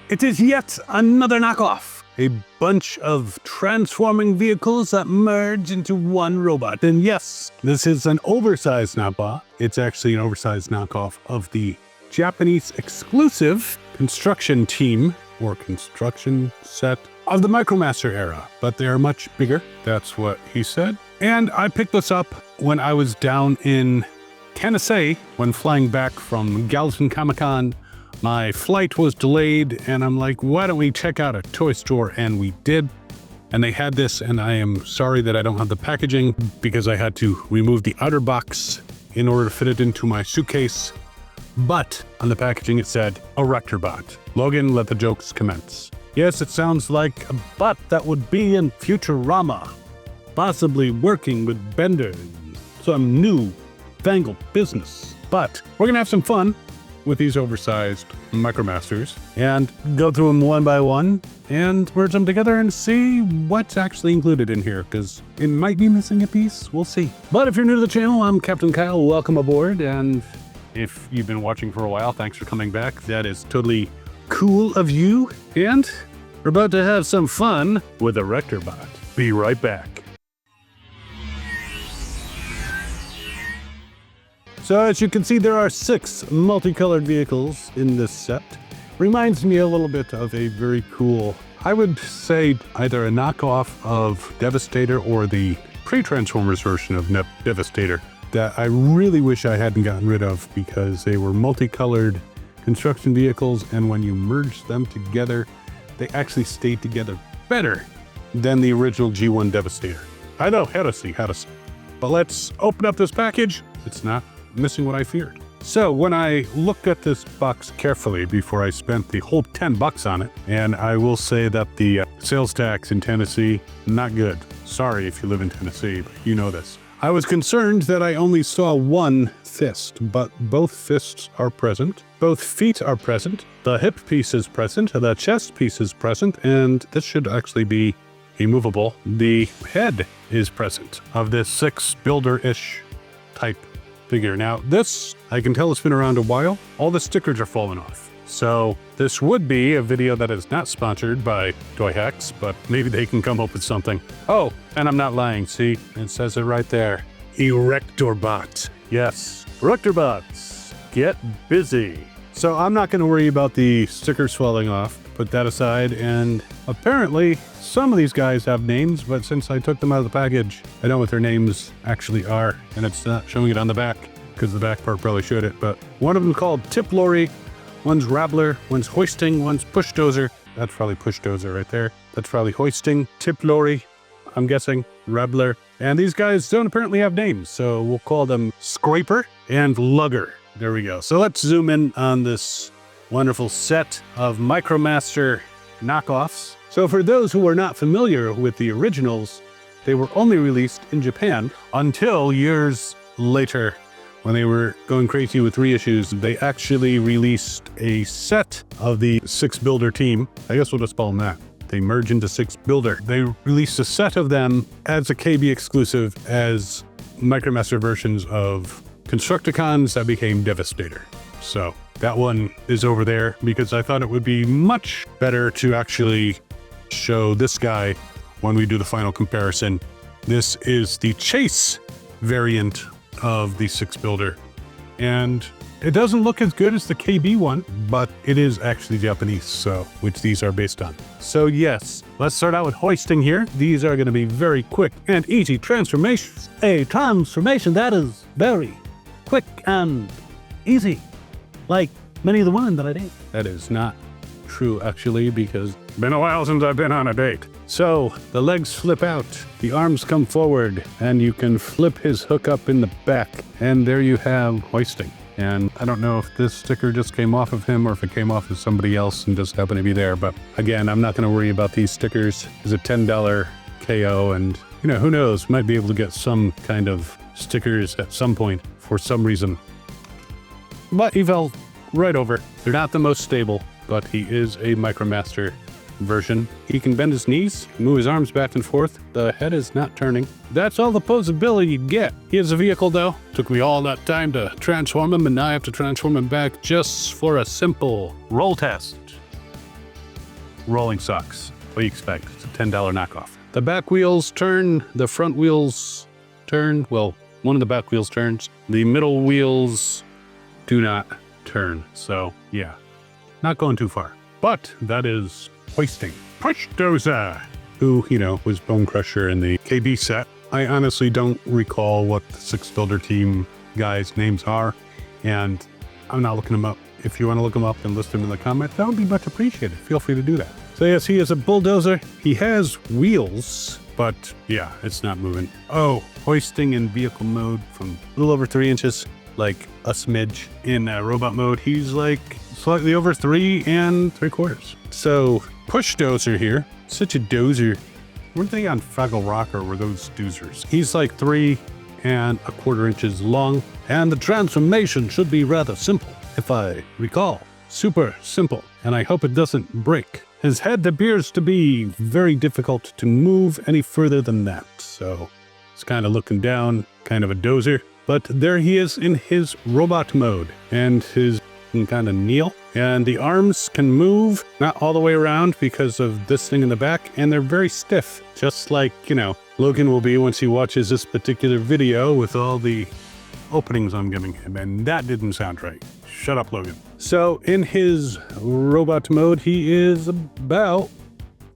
It is yet another knockoff. A bunch of transforming vehicles that merge into one robot. And yes, this is an oversized knockoff. It's actually an oversized knockoff of the Japanese exclusive construction team or construction set of the Micromaster era, but they are much bigger. That's what he said. And I picked this up when I was down in Tennessee when flying back from Gallatin Comic-Con. My flight was delayed and I'm like, why don't we check out a toy store? And we did. And they had this, and I am sorry that I don't have the packaging because I had to remove the outer box in order to fit it into my suitcase. But on the packaging it said, Erectorbot. Logan, let the jokes commence. Yes, it sounds like a bot that would be in Futurama, possibly working with Bender in some new fangled business. But we're gonna have some fun with these oversized Micromasters and go through them one by one and merge them together and see what's actually included in here, because it might be missing a piece. We'll see. But if you're new to the channel, I'm Captain Kyle. Welcome aboard. And if you've been watching for a while, thanks for coming back. That is totally cool of you. And we're about to have some fun with Erectorbot. Be right back. So as you can see, there are 6 multicolored vehicles in this set. Reminds me a little bit of a very cool, I would say either a knockoff of Devastator or the pre-Transformers version of Devastator that I really wish I hadn't gotten rid of, because they were multicolored construction vehicles, and when you merge them together, they actually stayed together better than the original G1 Devastator. I know, heresy. But let's open up this package. It's not missing what I feared. So when I looked at this box carefully before I spent the whole $10 on it, and I will say that the sales tax in Tennessee, not good. Sorry if you live in Tennessee, but you know this. I was concerned that I only saw one fist, but both fists are present. Both feet are present. The hip piece is present. The chest piece is present. And this should actually be immovable. The head is present of this Sixbuilder-ish type figure. Now this, I can tell it's been around a while. All the stickers are falling off. So this would be a video that is not sponsored by Toy Hacks, but maybe they can come up with something. Oh, and I'm not lying. See, it says it right there. Erectorbot. Yes, Erectorbots, get busy. So I'm not going to worry about the stickers falling off. Put that aside, and apparently some of these guys have names, but since I took them out of the package, I know what their names actually are, and it's not showing it on the back, because the back part probably showed it, but one of them called Tip Lorry, one's Rabbler, one's Hoisting, one's Push Dozer. That's probably Push Dozer right there. That's probably Hoisting, Tip Lorry, I'm guessing, Rabbler. And these guys don't apparently have names, so we'll call them Scraper and Lugger. There we go. So let's zoom in on this wonderful set of Micromaster knockoffs. So for those who are not familiar with the originals, they were only released in Japan until years later when they were going crazy with reissues. They actually released a set of the Sixbuilder team. I guess we'll just call them that. They merge into Sixbuilder. They released a set of them as a KB exclusive as Micromaster versions of Constructicons that became Devastator. So that one is over there because I thought it would be much better to actually show this guy when we do the final comparison. This is the Chase variant of the Sixbuilder, and it doesn't look as good as the KB one, but it is actually Japanese, so which these are based on. So yes, let's start out with Hoisting here. These are going to be very quick and easy transformations. A transformation that is very quick and easy, like many of the ones that I did. That is not true, actually, because it's been a while since I've been on a date. So the legs flip out, the arms come forward, and you can flip his hook up in the back. And there you have Hoisting. And I don't know if this sticker just came off of him or if it came off of somebody else and just happened to be there. But again, I'm not going to worry about these stickers. It's a $10 KO, and you know, who knows, might be able to get some kind of stickers at some point for some reason. But he fell right over. They're not the most stable, but he is a Micromaster version. He can bend his knees, move his arms back and forth. The head is not turning. That's all the posability you'd get. He is a vehicle though. Took me all that time to transform him, and now I have to transform him back just for a simple roll test. rolling sucks. What do you expect? It's a $10 knockoff. The back wheels turn, the front wheels turn. Well, one of the back wheels turns. The middle wheels do not turn. So yeah, not going too far. But that is hoisting. Push Dozer, who, you know, was Bone Crusher in the KB set. I honestly don't recall what the Sixbuilder team guys' names are, and I'm not looking them up. If you want to look them up and list them in the comments, that would be much appreciated. Feel free to do that. So yes, he is a bulldozer. He has wheels, but yeah, it's not moving. Oh, hoisting in vehicle mode from a little over 3 inches, like a smidge. In robot mode, he's like slightly over 3 3/4. So push dozer here, such a dozer. Weren't they on Fraggle Rock, or were those doozers? He's like 3 1/4 inches long, and the transformation should be rather simple, if I recall. Super simple, and I hope it doesn't break. His head appears to be very difficult to move any further than that, so it's kind of looking down, kind of a dozer. But there he is in his robot mode, and his kind of kneel, and the arms can move, not all the way around because of this thing in the back, and they're very stiff, just like, you know, Logan will be once he watches this particular video with all the openings I'm giving him, and that didn't sound right. Shut up, Logan. So in his robot mode, he is about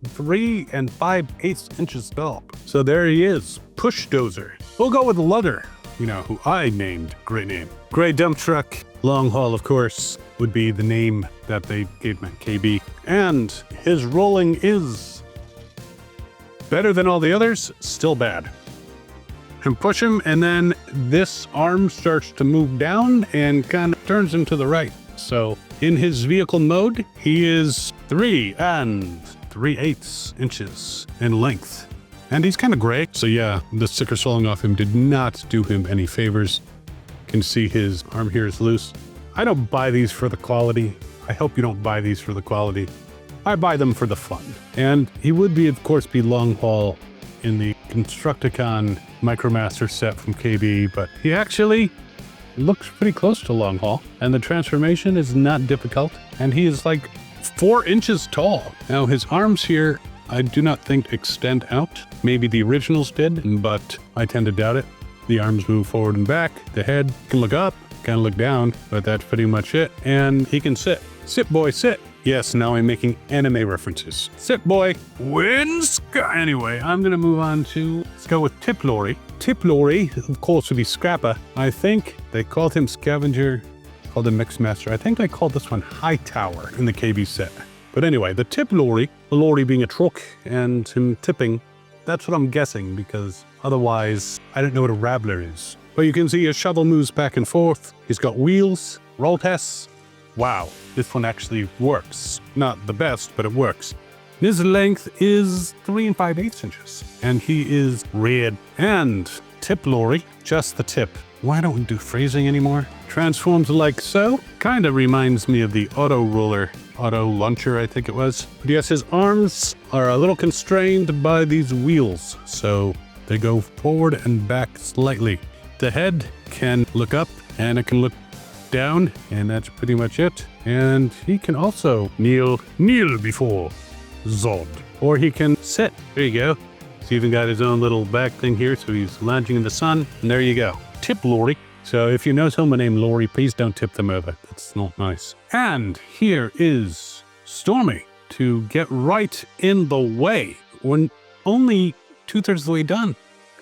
3 5/8 inches tall. So there he is, Push Dozer. We'll go with Ludder, you know, who I named. Great name. Gray dump truck. Long haul, of course, would be the name that they gave him at KB. And his rolling is better than all the others, still bad. And push him, and then this arm starts to move down and kind of turns him to the right. So in his vehicle mode, he is 3 3/8 inches in length. And he's kind of gray. So yeah, the sticker falling off him did not do him any favors. Can see his arm here is loose. I don't buy these for the quality. I hope you don't buy these for the quality. I buy them for the fun. And he would be, of course, be long haul in the Constructicon Micromaster set from KB, but he actually looks pretty close to long haul, and the transformation is not difficult, and he is like 4 inches tall. Now his arms here, I do not think extend out. Maybe the originals did, but I tend to doubt it. The arms move forward and back. The head can look up, kind of look down, but that's pretty much it. And he can sit. Sit, boy, sit. Yes, now I'm making anime references. Sit, boy. Wins. Anyway, I'm going to move on to, let's go with Tip Lorry. Tip Lorry, of course, would be Scrappa. I think they called him Scavenger, called him Mixmaster. I think they called this one High Tower in the KB set. But anyway, the Tip Lorry, the lorry being a truck and him tipping, that's what I'm guessing, because otherwise, I don't know what a rabbler is. But you can see his shovel moves back and forth. He's got wheels, roll tests. Wow, this one actually works. Not the best, but it works. His length is 3 5/8 inches. And he is red. And Tip Lorry, just the tip. Why don't we do phrasing anymore? Transforms like so. Kind of reminds me of the Auto Roller, Auto Launcher, I think it was. But yes, his arms are a little constrained by these wheels, so they go forward and back slightly. The head can look up and it can look down, and that's pretty much it. And he can also kneel before Zod. Or he can sit. There you go. He's even got his own little back thing here, so he's lounging in the sun. And there you go. Tip Lorry. So if you know someone named Lorry, please don't tip them over. That's not nice. And here is Stormy to get right in the way. We're only 2/3 of the way done.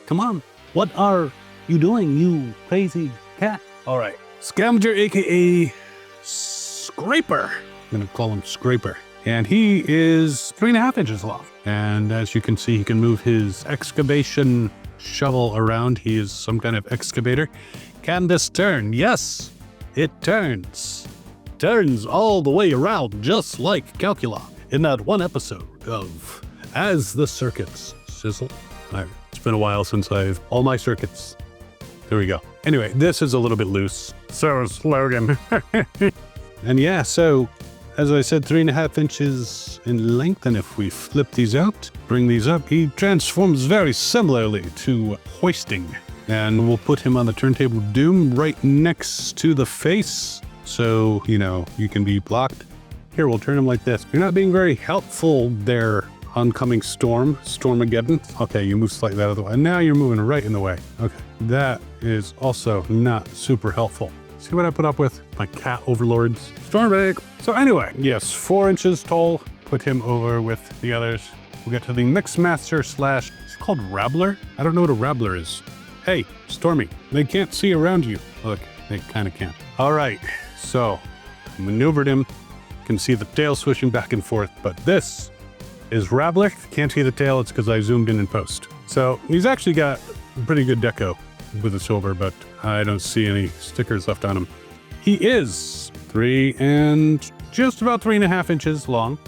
Come on. What are you doing, you crazy cat? All right. Scavenger, aka Scraper. I'm going to call him Scraper. And he is 3 1/2 inches long. And as you can see, he can move his excavation shovel around. He is some kind of excavator. Can this turn? Yes, it turns. Turns all the way around, just like Calcula in that one episode of As the Circuits Sizzle. It's been a while since all my circuits. There we go. Anyway, this is a little bit loose. So is Logan. And yeah, so as I said, 3 1/2 inches in length. And if we flip these out, bring these up, he transforms very similarly to hoisting. And we'll put him on the turntable doom right next to the face. So, you know, you can be blocked. Here, we'll turn him like this. You're not being very helpful there, oncoming storm. Stormageddon. Okay, you move slightly out of the way. And now you're moving right in the way. Okay, that is also not super helpful. See what I put up with? My cat overlords. Stormbreak. So anyway, yes, 4 inches tall. Put him over with the others. We'll get to the Mixmaster slash, it's called Rabbler? I don't know what a Rabbler is. Hey, Stormy, they can't see around you. Look, they kind of can. All right, so maneuvered him. Can see the tail swishing back and forth, but this is Rabbler. Can't see the tail, it's because I zoomed in post. So he's actually got pretty good deco with the silver, but I don't see any stickers left on him. He is 3 and just about 3.5 inches long.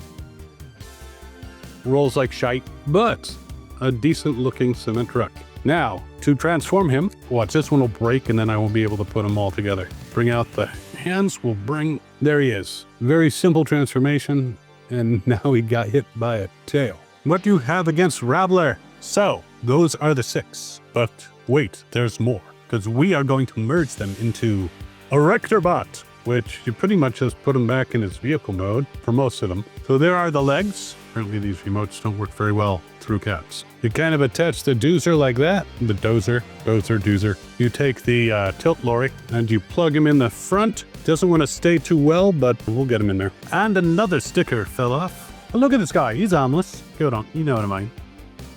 Rolls like shite, but a decent looking cement truck. Now, to transform him, watch, this one will break and then I won't be able to put them all together. Bring out the hands, we'll bring, there he is. Very simple transformation, and now he got hit by a tail. What do you have against Rabbler? So, those are the 6, but wait, there's more, because we are going to merge them into Erectorbot, which you pretty much just put him back in his vehicle mode for most of them. So there are the legs. Apparently these remotes don't work very well through cats. You kind of attach the doozer like that, the doozer. You take the tilt lorry and you plug him in the front. Doesn't want to stay too well, but we'll get him in there. And another sticker fell off. But look at this guy, he's harmless. Hold on, you know what I mean.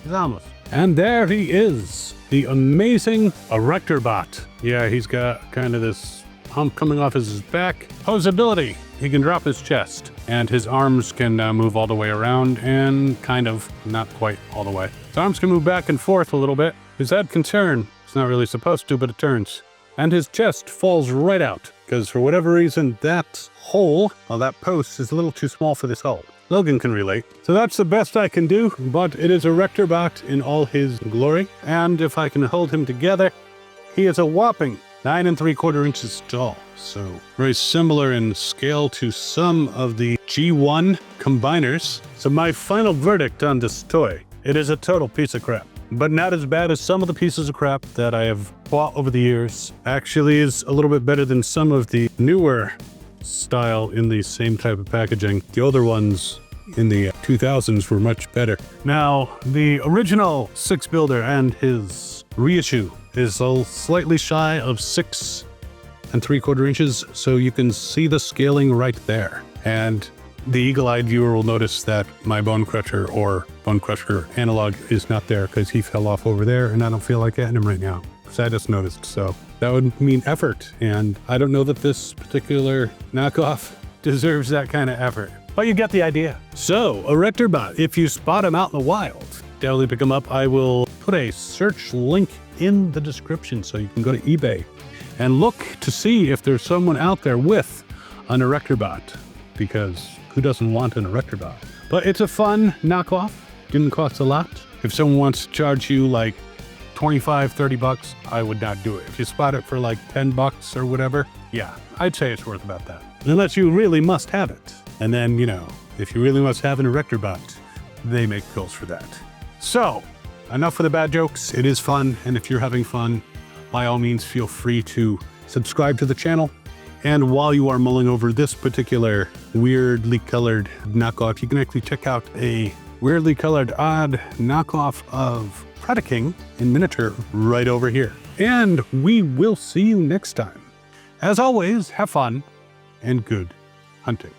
He's harmless. And there he is, the amazing Erectorbot. Yeah, he's got kind of this hump coming off his back. Posability, he can drop his chest, and his arms can move all the way around, and kind of, not quite all the way. His arms can move back and forth a little bit. His head can turn. It's not really supposed to, but it turns. And his chest falls right out, because for whatever reason, that hole, well, that post is a little too small for this hole. Logan can relate. So that's the best I can do, but it is Erectorbot in all his glory. And if I can hold him together, he is a whopping 9 3/4 inches tall. So very similar in scale to some of the G1 combiners. So my final verdict on this toy, it is a total piece of crap, but not as bad as some of the pieces of crap that I have bought over the years. Actually is a little bit better than some of the newer style in the same type of packaging. The older ones in the 2000s were much better. Now, the original Sixbuilder and his reissue is slightly shy of 6 3/4 inches, so you can see the scaling right there. And the eagle-eyed viewer will notice that my Bone Crusher or Bone Crusher analog is not there because he fell off over there, and I don't feel like getting him right now, because I just noticed. So that would mean effort, and I don't know that this particular knockoff deserves that kind of effort. But you get the idea. So, Erectorbot, if you spot him out in the wild, definitely pick him up. I will put a search link in the description so you can go to eBay and look to see if there's someone out there with an Erectorbot, because who doesn't want an Erectorbot? But it's a fun knockoff. Didn't cost a lot. If someone wants to charge you like 25, 30 bucks, I would not do it. If you spot it for like 10 bucks or whatever, yeah, I'd say it's worth about that. Unless you really must have it. And then, you know, if you really must have an Erectorbot, they make pills for that. So, enough of the bad jokes. It is fun, and if you're having fun, by all means, feel free to subscribe to the channel. And while you are mulling over this particular weirdly colored knockoff, you can actually check out a weirdly colored odd knockoff of Predaking in miniature right over here. And we will see you next time. As always, have fun and good hunting.